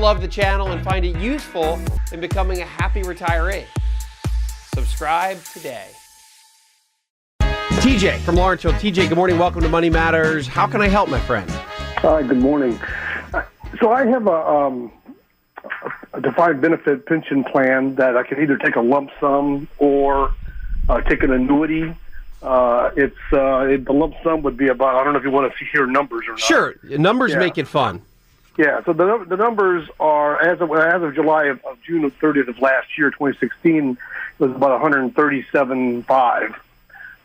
love the channel and find it useful in becoming a happy retiree. Subscribe today. TJ from Lawrenceville. TJ, good morning. Welcome to Money Matters. How can I help, my friend? Hi, good morning. So I have a defined benefit pension plan that I can either take a lump sum or take an annuity. The lump sum would be about, I don't know if you want to hear numbers or not. Sure. Numbers make it fun. Yeah, so the numbers are, as of July of June 30th of last year, 2016, it was about $137,500.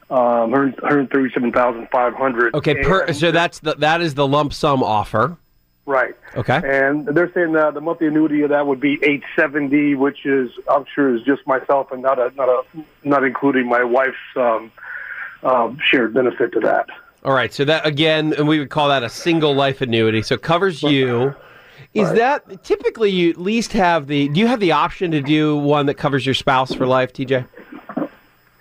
$137,500. Okay, so that is the lump sum offer. Right. Okay. And they're saying the monthly annuity of that would be $870, which is, I'm sure, is just myself and not including my wife's shared benefit to that. All right. So that, again, and we would call that a single life annuity. So it covers you. Is that typically you at least have do you have the option to do one that covers your spouse for life, TJ?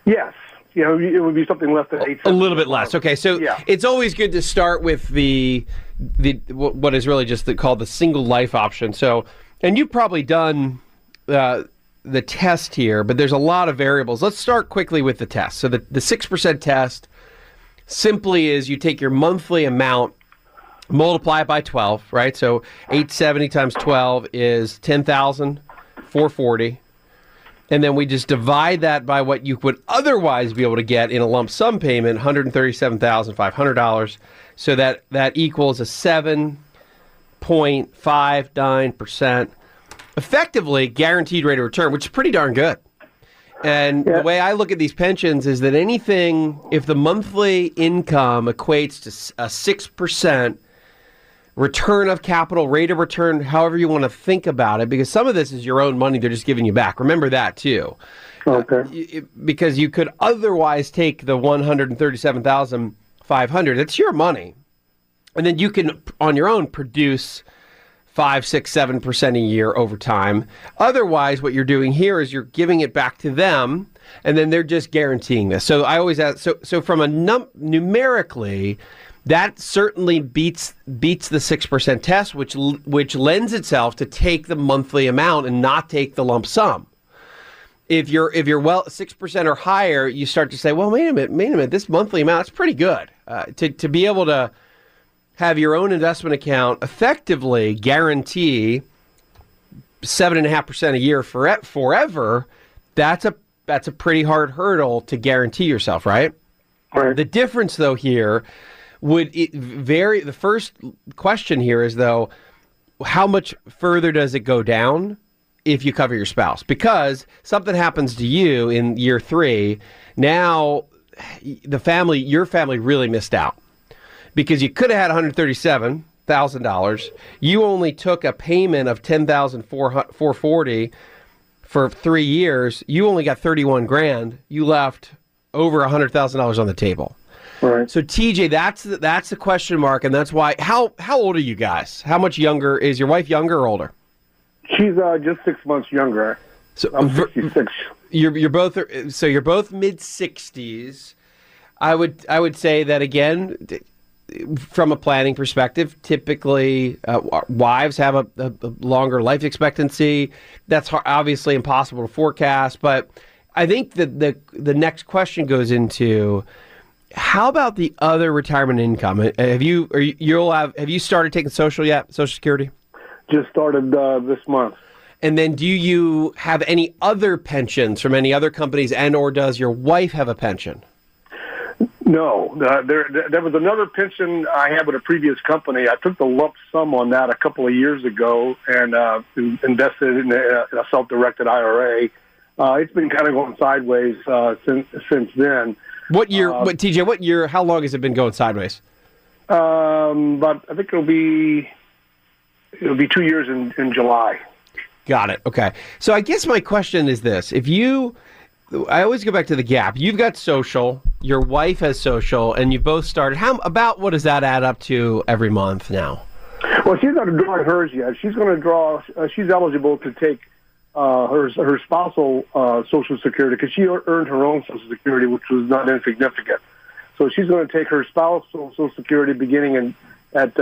Yes. You know, it would be something less than $870. A little bit less. Okay. So it's always good to start with what is really just called the single life option. So, and you've probably done the test here, but there's a lot of variables. Let's start quickly with the test. So the 6% test simply is you take your monthly amount, multiply it by 12, right? So 870 times 12 is 10,440. And then we just divide that by what you would otherwise be able to get in a lump sum payment, $137,500. So that equals a 7.59% effectively guaranteed rate of return, which is pretty darn good. And the way I look at these pensions is that anything, if the monthly income equates to a 6% return of capital, rate of return, however you want to think about it, because some of this is your own money they're just giving you back. Remember that, too. Okay. Because you could otherwise take the $137,500. It's your money. And then you can, on your own, produce 5, 6, 7% a year over time. Otherwise, what you're doing here is you're giving it back to them, and then they're just guaranteeing this. So I always ask, so from a numerically, that certainly beats the 6% test, which lends itself to take the monthly amount and not take the lump sum. If you're 6% or higher, you start to say, well, wait a minute, this monthly amount is pretty good. To be able to have your own investment account effectively guarantee 7.5% a year forever, that's a pretty hard hurdle to guarantee yourself, right? Right. The difference, though, here the first question here is, though, how much further does it go down if you cover your spouse? Because something happens to you in year 3, now your family really missed out. Because you could have had $137,000, you only took a payment of $10,440 for 3 years. You only got $31,000. You left over $100,000 on the table. Right. So TJ, that's the question mark, and that's why. How old are you guys? How much younger is your wife? Younger or older? She's just 6 months younger. So I'm 66. You're both mid-60s. I would say that again. From a planning perspective, typically wives have a longer life expectancy. That's obviously impossible to forecast. But I think that the next question goes into, how about the other retirement income? Have you started taking Social yet? Social Security? Just started this month. And then do you have any other pensions from any other companies, or does your wife have a pension? No, there was another pension I had with a previous company. I took the lump sum on that a couple of years ago and invested in a self-directed IRA. It's been kind of going sideways since then. What year, TJ? What year? How long has it been going sideways? But I think it'll be 2 years in July. Got it. Okay. So I guess my question is this: I always go back to the gap. You've got Social, your wife has Social, and you both started. What does that add up to every month now? Well, she's not drawing hers yet. She's going to draw. She's eligible to take her spousal Social Security because she earned her own Social Security, which was not insignificant. So she's going to take her spousal Social Security beginning at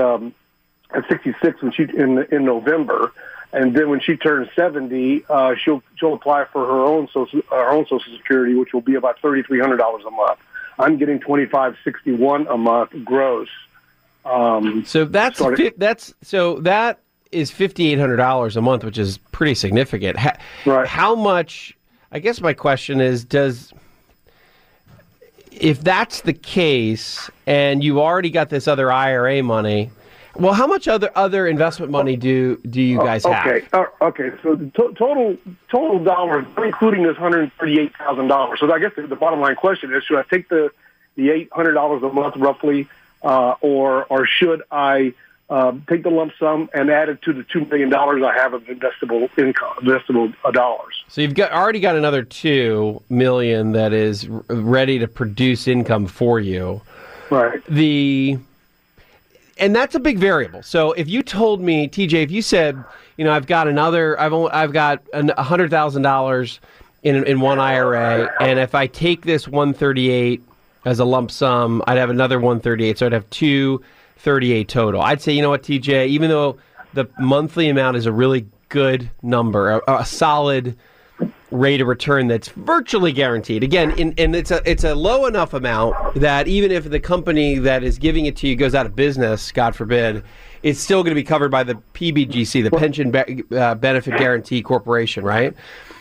66 in November. And then when she turns 70, she'll apply for her own Social Security, which will be about $3,300 a month. I'm getting $2,561 a month gross. So that is $5,800 a month, which is pretty significant. Right. How much? I guess my question is, if that's the case, and you already got this other IRA money, well, how much other investment money do you guys have? Okay. So the total dollars, including this $138,000. So I guess the bottom line question is: should I take the $800 a month roughly, or should I take the lump sum and add it to the $2 million I have of investable dollars? So you've already got another $2 million that is ready to produce income for you. Right. And that's a big variable. So if you told me, TJ, if you said, I've got $100,000 in one IRA, and if I take this 138 as a lump sum, I'd have another 138, so I'd have 238 total. I'd say, you know what, TJ, even though the monthly amount is a really good number, a solid rate of return that's virtually guaranteed. Again, and it's a low enough amount that even if the company that is giving it to you goes out of business, God forbid, it's still going to be covered by the PBGC, the Pension Benefit Guarantee Corporation, right?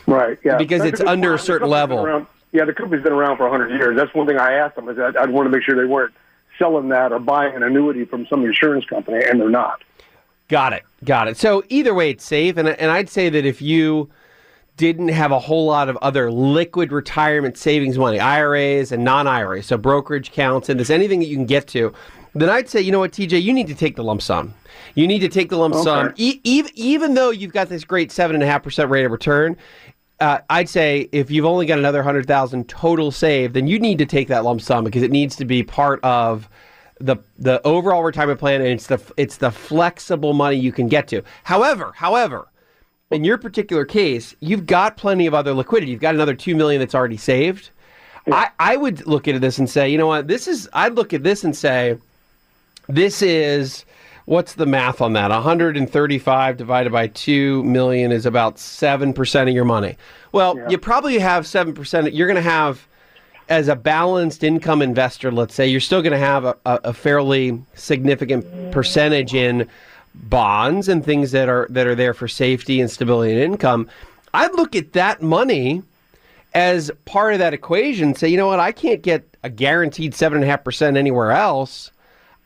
Right, yeah. Because it's under a certain level. The company's been around for 100 years. That's one thing I asked them, is that I'd want to make sure they weren't selling that or buying an annuity from some insurance company, and they're not. Got it. So either way, it's safe, and I'd say that if you didn't have a whole lot of other liquid retirement savings money, IRAs and non-IRAs, so brokerage accounts and anything that you can get to, then I'd say, you know what, TJ, you need to take the lump sum. You need to take the lump sum, even though you've got this great 7.5% rate of return. I'd say if you've only got another $100,000 total saved, then you need to take that lump sum because it needs to be part of the overall retirement plan, and it's the flexible money you can get to. However, in your particular case, you've got plenty of other liquidity. You've got another $2 million that's already saved. Yeah. I would look at this and say, you know what, I'd look at this and say, this is, what's the math on that? 135 divided by 2 million is about 7% of your money. Well, You probably have 7%. You're going to have, as a balanced income investor, let's say, you're still going to have a fairly significant percentage in bonds and things that are there for safety and stability and income. I'd look at that money as part of that equation and say, you know what, I can't get a guaranteed 7.5% anywhere else.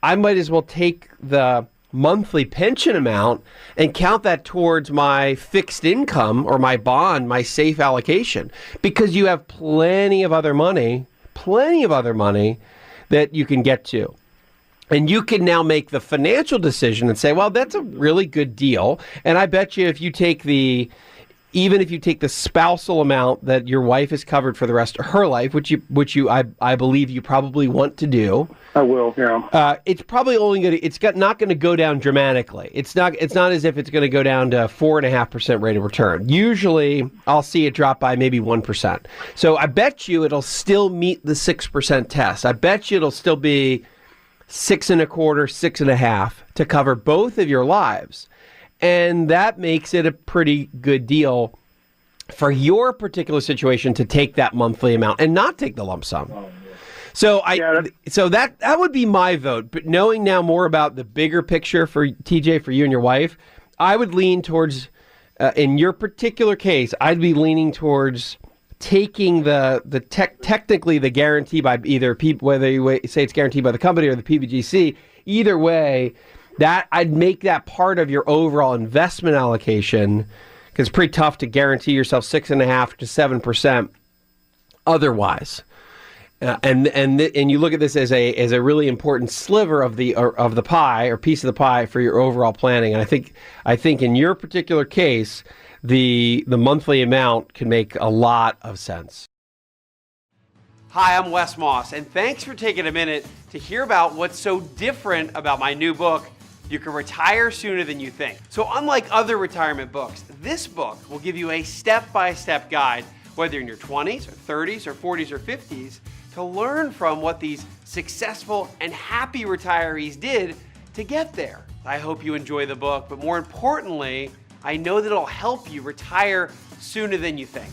I might as well take the monthly pension amount and count that towards my fixed income or my bond, my safe allocation, because you have plenty of other money that you can get to. And you can now make the financial decision and say, well, that's a really good deal. And I bet you even if you take the spousal amount that your wife is covered for the rest of her life, which I believe you probably want to do. I will, yeah. It's probably not going to go down dramatically. It's not as if it's going to go down to 4.5% rate of return. Usually I'll see it drop by maybe 1%. So I bet you it'll still meet the 6% test. I bet you it'll still be 6.25%, 6.5% to cover both of your lives. And that makes it a pretty good deal for your particular situation to take that monthly amount and not take the lump sum. So that would be my vote. But knowing now more about the bigger picture for TJ, for you and your wife, I would lean towards, in your particular case, I'd be leaning towards taking technically the guarantee by either whether you say it's guaranteed by the company or the PBGC. Either way, that I'd make that part of your overall investment allocation, because it's pretty tough to guarantee yourself 6.5% to 7% otherwise. And you look at this as a really important sliver of the pie, or piece of the pie, for your overall planning. And I think in your particular case, the monthly amount can make a lot of sense. Hi, I'm Wes Moss, and thanks for taking a minute to hear about what's so different about my new book, You Can Retire Sooner Than You Think. So unlike other retirement books, this book will give you a step-by-step guide, whether you're in your 20s or 30s or 40s or 50s, to learn from what these successful and happy retirees did to get there. I hope you enjoy the book, but more importantly, I know that it'll help you retire sooner than you think.